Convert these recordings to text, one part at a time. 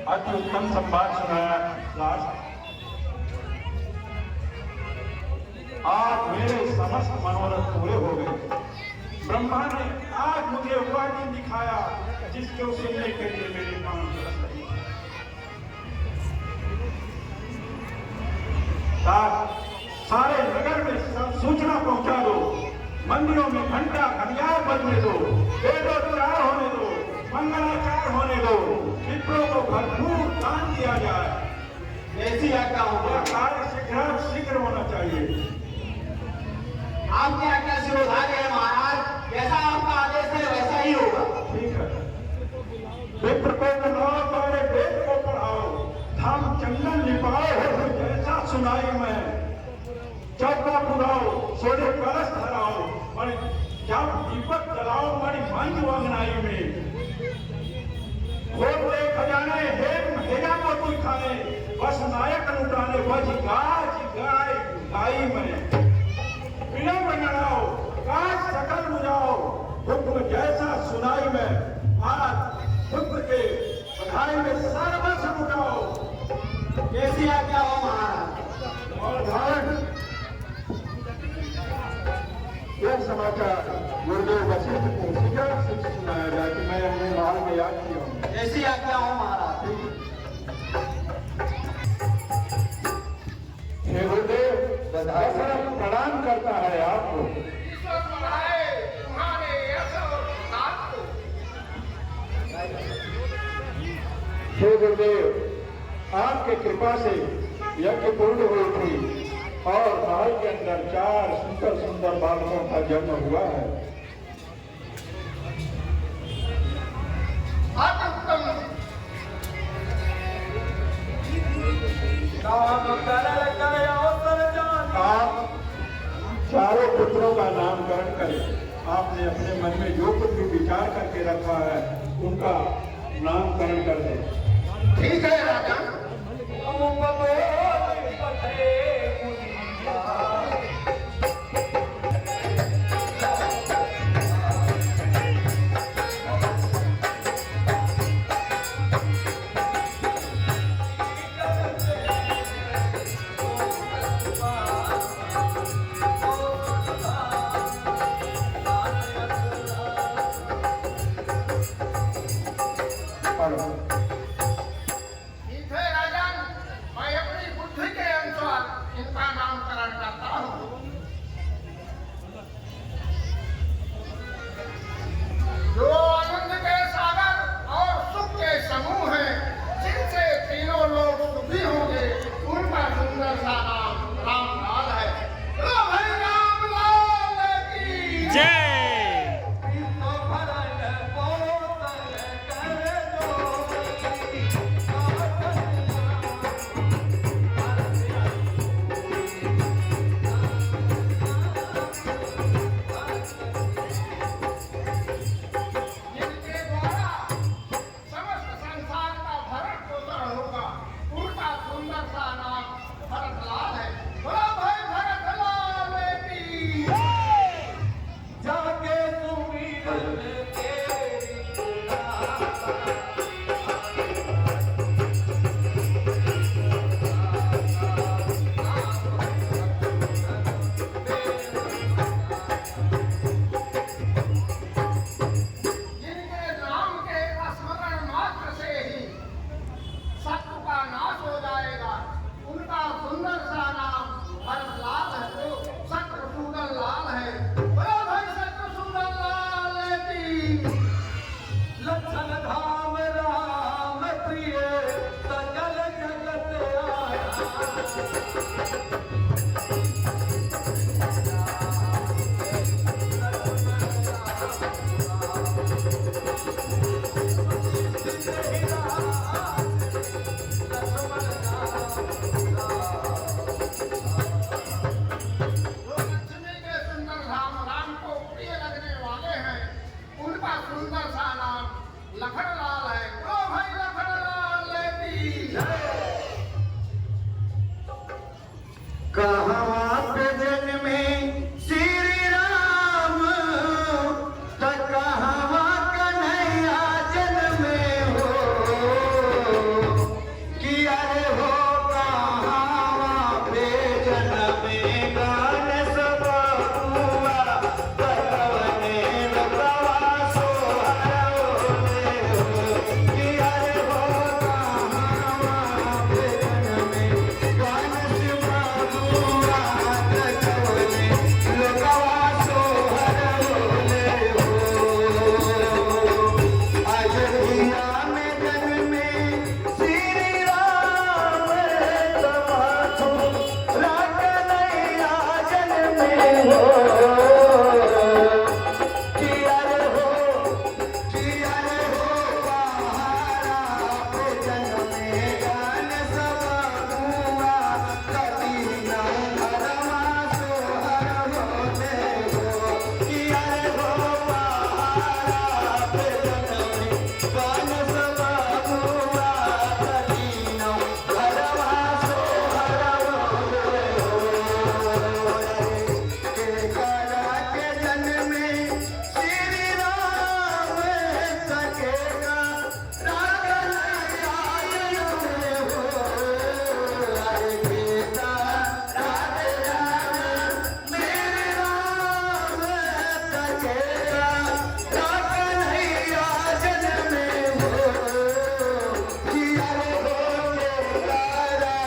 अति उत्तम संवाद सुनाया दास। आज मेरे समस्त मनोरथ पूरे हो गए। ब्रह्मा ने आज मुझे उपाधि दिखाया जिसको सुनने के लिए मेरी मांग तरस रही। सारे नगर में सब सूचना पहुंचा दो, मंदिरों में घंटा घड़ियाल बजने दो, वेदोच्चार होने दो, मंगलाचार होने दो, विप्रों को भरपूर दान दिया जाए। ऐसी आज्ञा होगी। कार्य शीघ्र होना चाहिए। आपकी आज्ञा शिरोधार्य है महाराज, जैसा आपका आदेश है वैसा ही होगा। ठीक है। विप्र को बुलाओ, सारे वेद को पढ़ाओ, धाम चंदन लिपाओ, जैसा सुनाई मैं चौका पुराओ, सोने कलश धराओ, जब दीपक जलाओ हमारी मंद वंगनाई में, खोलते खजाने हेरा मोती खाने, बस नायक लुटाने, बज गाय गाई में विलंब लड़ाओ, काज सकल बुझाओ, हुक्म जैसा सुनाई में, आज हुक्म के बधाई में सर्वस्व उठाओ। कैसी आज्ञा हो महाराज। और धारण यह समाचार गुरुदेव वशिष्ठ को शीघ्र से सुनाया जाए कि मैं अपने महल में याद किया हूँ। ऐसी आज्ञा हो महाराज। हे गुरुदेव, प्रणाम करता है आपको। हे गुरुदेव, आपके कृपा से यज्ञ पूर्ण हुई थी और महल के अंदर 4 सुंदर सुंदर बालकों का जन्म हुआ है। आप चारों पुत्रों का नामकरण करें। आपने अपने मन में जो कुछ भी विचार करके रखा है उनका नामकरण कर दें। ठीक है राजा। ठीक है राजन, मैं अपनी लखनलाल है। ओ भाई लखनलाल लेती कहाँ पे जन्मे श्री राम, तो कहाँ कन्हैया जन्मे हो, कि अरे हो कहाँ पे जन्मे गान सब हुआ, भगवने रतवा सोहर होले हो, कि अरे हो कहाँ पे जन्मे गान सब हुआ, भगवने रतवा सोहर होले हो। अयोध्या में जन्मे श्री राम, तमाथु कन्हैया जन्मे हो, कि अरे हो पहाड़ा पे जन्मे गान सब हुआ, कबीना घरमा सोहर होले हो, कि अरे हो पहाड़ा पे जन्मे गान सब हुआ, कबीना घरमा सोहर होले हो। के करा के जन्मे श्री राम, सकेगा रागनैया जन्मे हो, अरे बेटा राधे राम मेरे राम, सकेगा रागनैया जन्मे हो, कि अरे हो के करा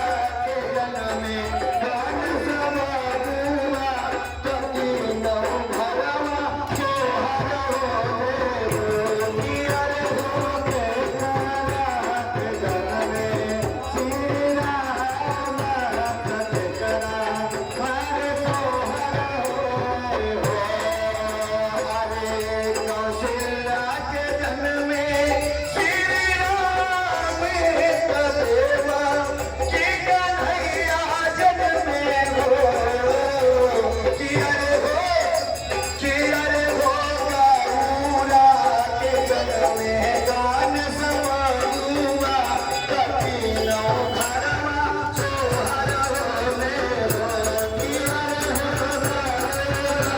के जन्मे गान सब हुआ, कबीना घरमा सोहर होले हो, कि अरे हो के करा के जन्मे श्री राम, सकेगा घर सोहर होले हो। अरे कौशल्या के जन्मे श्री राम, कदेवा कि कन्हैया जन्मे हो, कि अरे हो गौरा के जन्मे गान सब हुआ, कबीना घरमा सोहर होले हो, कि अरे हो गौरा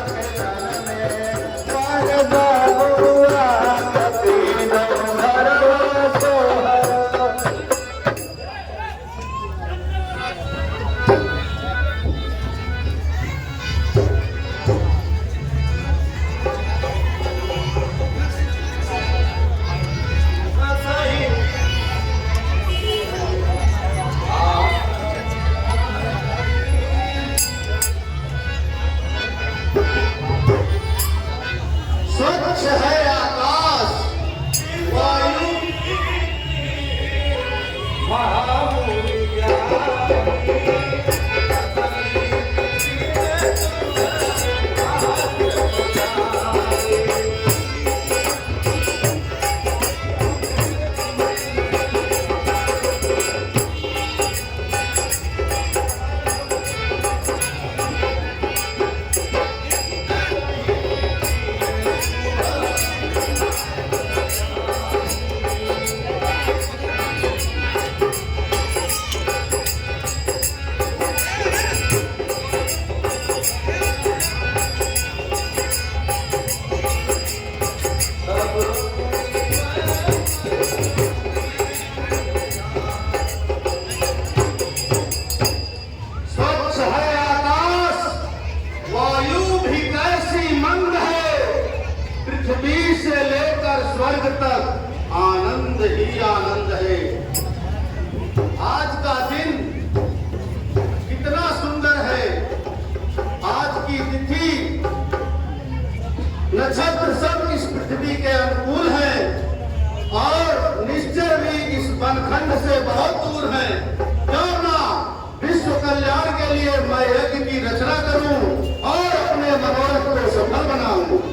के जन्मे गान सब हुआ, कबीना घरमा सोहर होले। स्वच्छ है आकाश, वायु स्वच्छ है आकाश, वायु भी कैसी मंद है, पृथ्वी से लेकर स्वर्ग तक आनंद ही आनंद है। आज का दिन कितना सुंदर है, आज की तिथि नक्षत्र सब इस पृथ्वी के अनुकूल हैं, और निश्चय भी इस वनखंड से बहुत दूर है। क्यों ना विश्व कल्याण के लिए मैं यज्ञ की रचना करूं और अपने मनोरथ को सफल बनाऊं।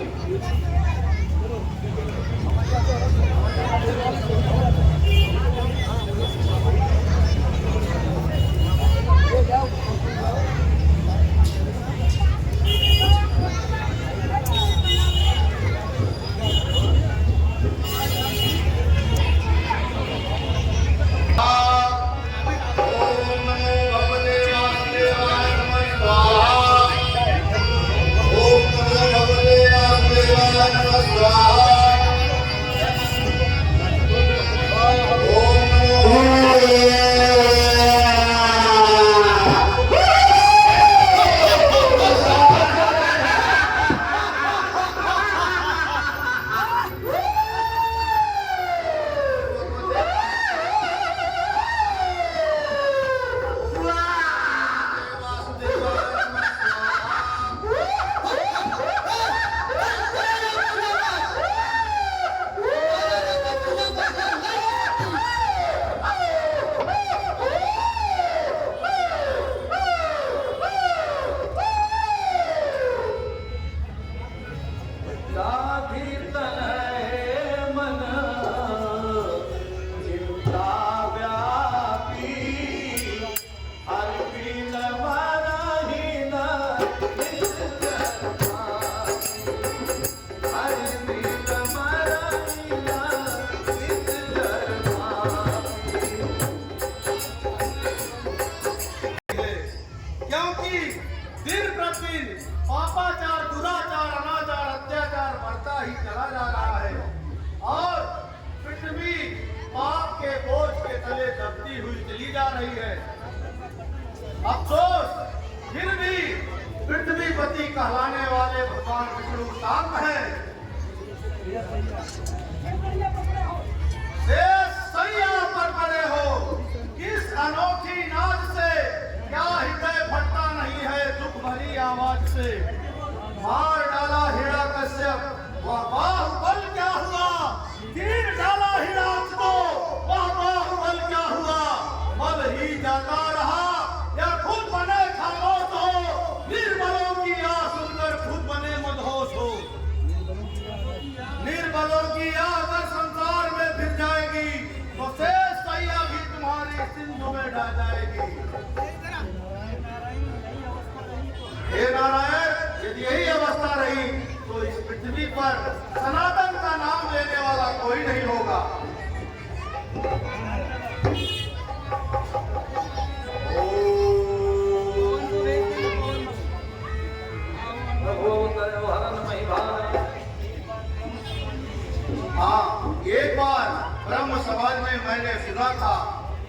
गाधी तन मन चिंता व्यापी हर बिन मरहीन हर बिन मरहीन क्योंकि दिन प्रतिदिन पापाचार, दुराचार, अनाचार, अत्याचार बढ़ता ही चला जा रहा है और पृथ्वी पाप के बोझ के तले दबती हुई चली जा रही है। अफसोस, फिर भी पृथ्वीपति कहलाने वाले भगवान विष्णु शांत हैं। सैया पर पड़े हो, किस अनोखी नाद से क्या हृदय फटता नहीं है दुख भरी आवाज से। मार डाला हिरण्यकश्यप, वह बाहुबल क्या हुआ। तीर डाला हिरण्यक को, वह बाहुबल क्या हुआ। मल ही जाता रहा या खुद बने खामोश हो। निर्बलों की आह सुनकर खुद बने मदहोश हो। निर्बलों की आह अगर संसार में फिर जाएगी तो शेष सैया भी तुम्हारी सिंधु में ढह जाएगी। हे नारायण, यदि यही अवस्था रही तो इस पृथ्वी पर सनातन का नाम लेने वाला कोई नहीं होगा। हाँ, एक बार ब्रह्म समाज में मैंने सुना था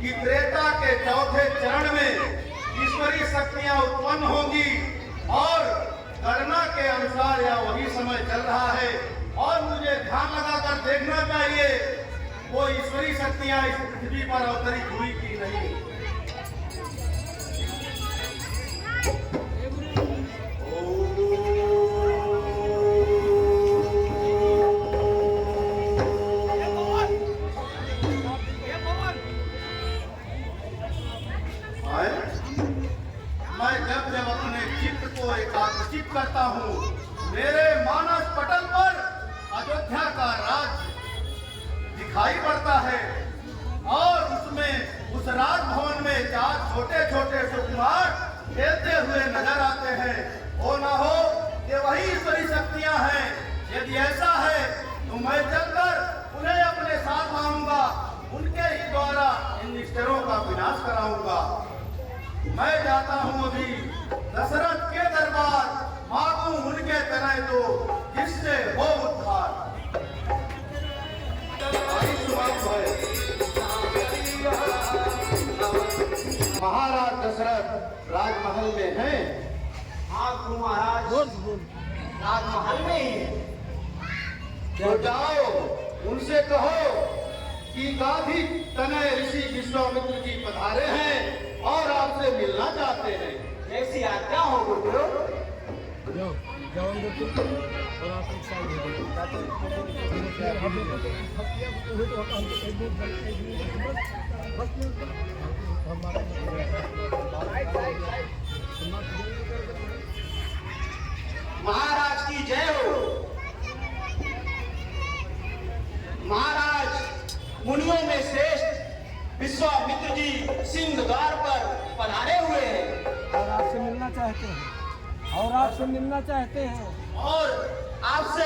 कि त्रेता के चौथे चरण में ईश्वरी शक्तियां उत्पन्न होंगी और गणना के अनुसार यह वही समय चल रहा है और मुझे ध्यान लगाकर देखना चाहिए वो ईश्वरी शक्तियां इस पृथ्वी पर अवतरित हुई कि नहीं। मैं जब जब अपने चित्त को एकाग्रचित करता हूँ, मेरे मानस पटल पर अयोध्या का राज दिखाई पड़ता है और उसमें उस राजभवन में 4 छोटे छोटे सुकुमार खेलते हुए नजर आते हैं। हो ना हो ये वही ईश्वरी शक्तियां हैं। यदि ऐसा है तो मैं चलकर उन्हें अपने साथ लाऊंगा, उनके ही द्वारा इन निष्ठुरों का विनाश कराऊंगा। मैं जाता हूं अभी दशरथ के दरबार, मांगू उनके तनय तो जिससे हो उद्धार। महाराज दशरथ राजमहल में हैं। हाँ गुरु महाराज, राजमहल में ही है। तो जाओ उनसे कहो कि गाधी तनय ऋषि विश्वामित्र जी पधारे हैं और आपसे मिलना चाहते हैं। जैसी आज्ञा हो गुरुदेव। महाराज की जय हो। महाराज, मुनियों में श्रेष्ठ विश्वामित्र जी सिंह द्वार पर पधारे हुए हैं और आपसे मिलना चाहते हैं और आपसे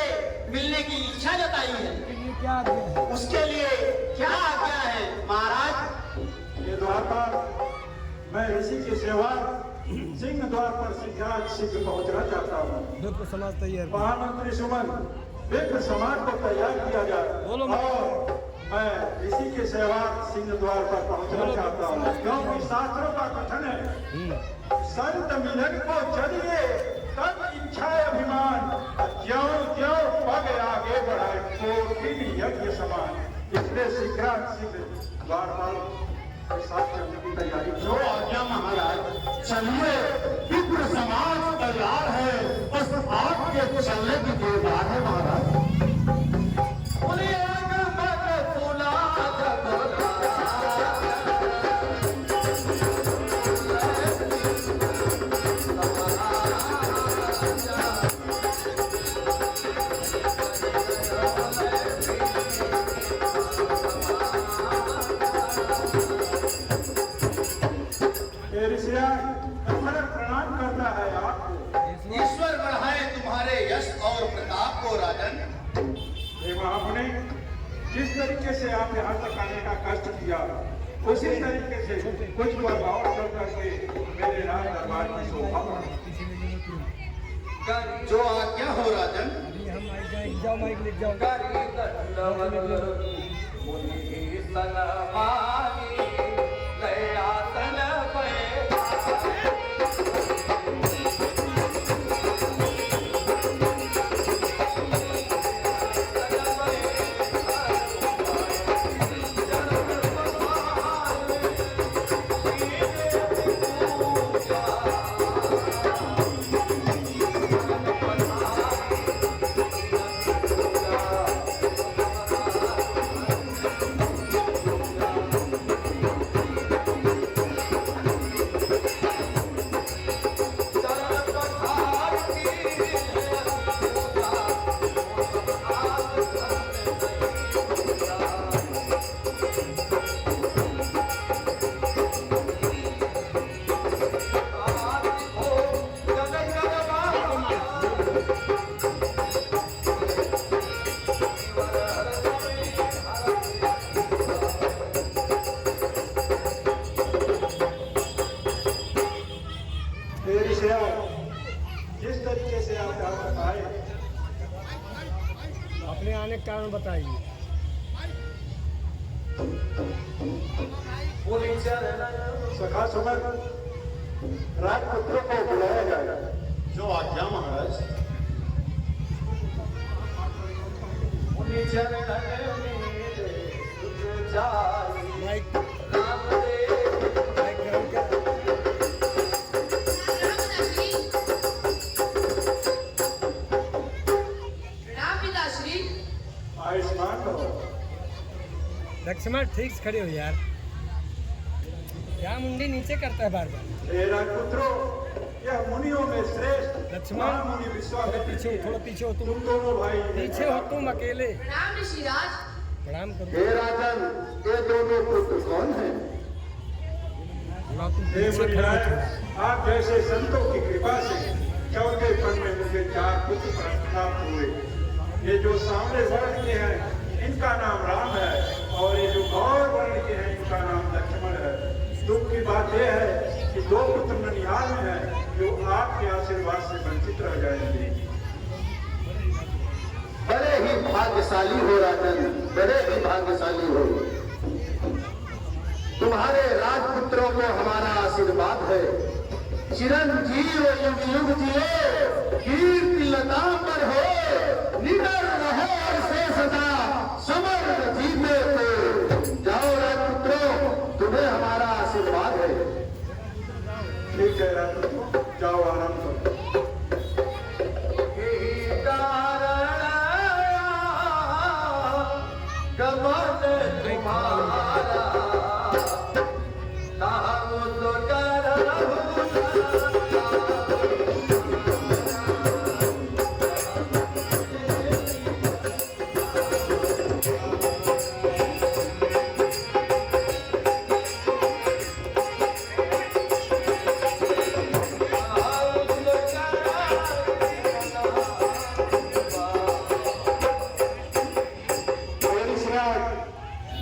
मिलने की इच्छा जताई है। ये क्या आज्ञा है? उसके लिए क्या आज्ञा है महाराज? ये द्वार पर मैं ऋषि की सेवा सिंह द्वार पर शीघ्र पहुंचना चाहता हूँ। विप्र समाज तैयार। महामंत्री सुमन, विप्र समाज को तैयार किया जाए और मैं ऋषि के सेवा सिंह द्वार पर पहुंचना चाहता हूँ, क्योंकि शास्त्रों का कथन है संत मिलन को चलिए तब इच्छा अभिमान, ज्यों ज्यों पग आगे बढ़ाए कोटिन यज्ञ समान। इसलिए शीघ्र द्वार पर साथ चलने की तैयारी। जो आज्ञा महाराज। चलिए, विप्र समाज तैयार है, बस आपके चलने की देर है महाराज। हो राजन? हे महामुनि, जिस तरीके से आप यहाँ तक आने का कष्ट किया, उसी तरीके से कुछ बार और चल करके मेरे राज दरबार की शोभा बढ़ाओ। जो आज्ञा हो राजन। अभी हम माइक जाए, जाओ माइक लिख जाओ। जिस तरीके से आप यहाँ तक आए, अपने आने का कारण बताइए। सखा समय राजपुत्रों को बुलाया जाएगा। जो आज्ञा महाराज। माइक माइक ग्राउंड क्या? प्रणाम पिताश्री। आयुष्मान रहो। लक्ष्मण ठीक से खड़े हो यार, क्या मुंडी नीचे करता है बार बार। हे राजपुत्रों, यह मुनियों में श्रेष्ठ लक्ष्मण मुनि विश्वामित्र पीछे हो, थोड़ा पीछे हो तुम दोनों भाई पीछे हो तुम अकेले। प्रणाम ऋषिराज। प्रणाम करो। हे राजन, ये दोनों पुत्र कौन हैं? थोड़ा तुम हे पीछे खड़े हो मुनिराज, थोड़ा। आप जैसे संतों की कृपा से चौथे पन में मुझे 4 पुत्र प्राप्त हुए। ये जो सामने वर्ण के हैं, इनका नाम राम है, और ये जो गौर वर्ण के हैं, इनका नाम लक्ष्मण है। दुख की बात यह है कि 2 पुत्र ननिहाल में हैं, जो आपके आशीर्वाद से वंचित रह जाएंगे। बड़े ही भाग्यशाली हो राजन, बड़े ही भाग्यशाली हो। तुम्हारे राजपुत्रों को हमारा आशीर्वाद है। चिरंजीव युग युग जिए, कीर्ति लता पर हो, निडर रहो और से सदा समर जीते तो। जाओ राजपुत्रों, तुम्हें हमारा आशीर्वाद है। ठीक है राजपुत्रों, जाओ आराम करो।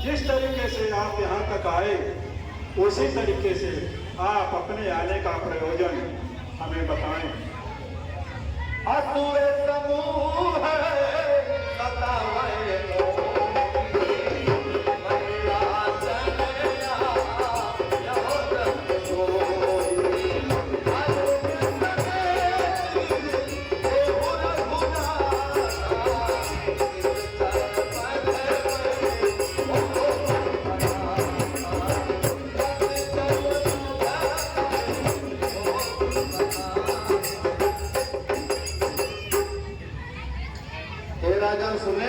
जिस तरीके से आप यहाँ तक आए, उसी तरीके से आप अपने आने का प्रयोजन हमें बताएं। असुर समूह राजन सुने,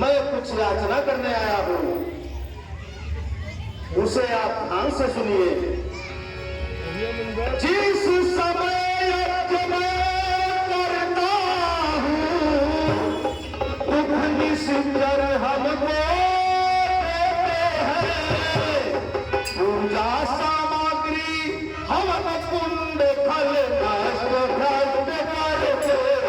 मैं कुछ याचना करने आया हूं, उसे आप ध्यान से सुनिए। जिस समय यज्ञ मैं करता हूं, दुख निश्चर हमको देते हैं। पूजा सामग्री हवन कुंड फल नष्ट भ्रष्ट करते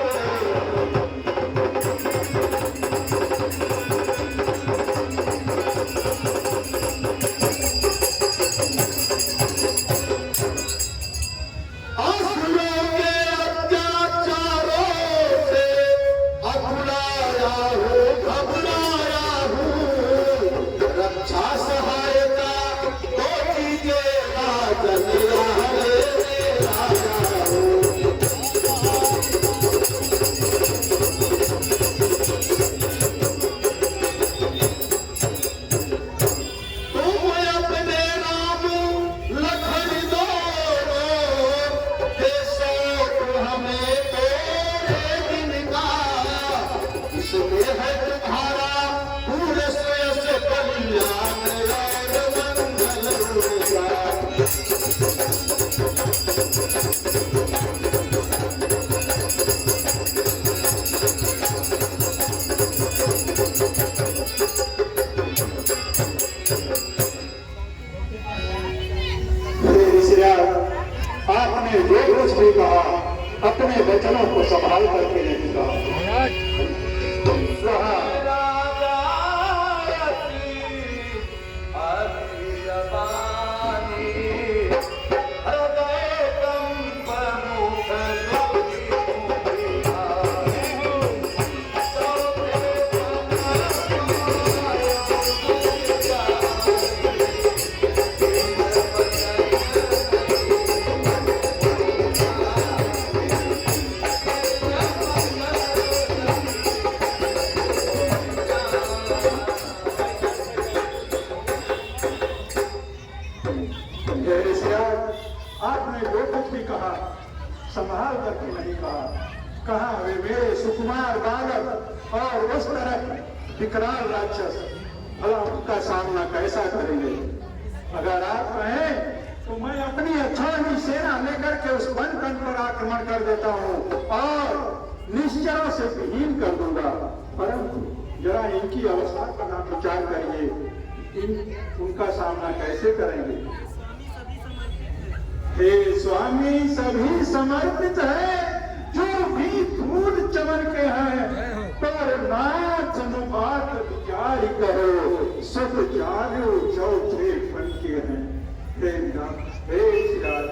आपने जो कुछ भी कहा अपने वचनों को संभाल करके नहीं कहा। आपने जो कुछ भी कहा संभाल करके नहीं कहा। कहा वे मेरे सुकुमार बालक और उस तरह विकराल राक्षस, भला उनका सामना कैसा करेंगे? अगर आप कहें तो मैं अपनी अछानी सेना लेकर के उस बनखंड पर आक्रमण कर देता हूँ और निश्चरों से विहीन कर दूंगा। परंतु जरा इनकी अवस्था पर आप विचार करिए, उनका सामना कैसे करेंगे? हे स्वामी, सभी समर्पित है, जो भी फूल चमन के हैं, पर नाथ अनुपात विचार करो, सब चारों चौथे बन के हैं। हे नाथ, हे श्रीराज,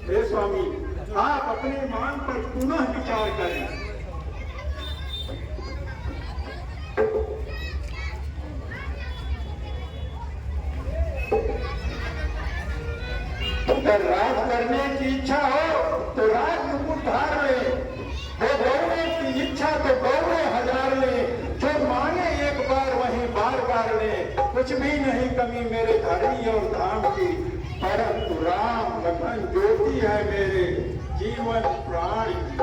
हे स्वामी, आप अपने मान पर पुनः विचार करें। अगर राज करने की इच्छा हो तो राज मुकुट धार ले, वो गौरव की इच्छा तो गौरव हजार ले, जो मांगे एक बार वहीं बार बार ले। कुछ भी नहीं कमी मेरे धरनी और धाम की, परंतु राम लखन ज्योति है मेरे जीवन प्राण की।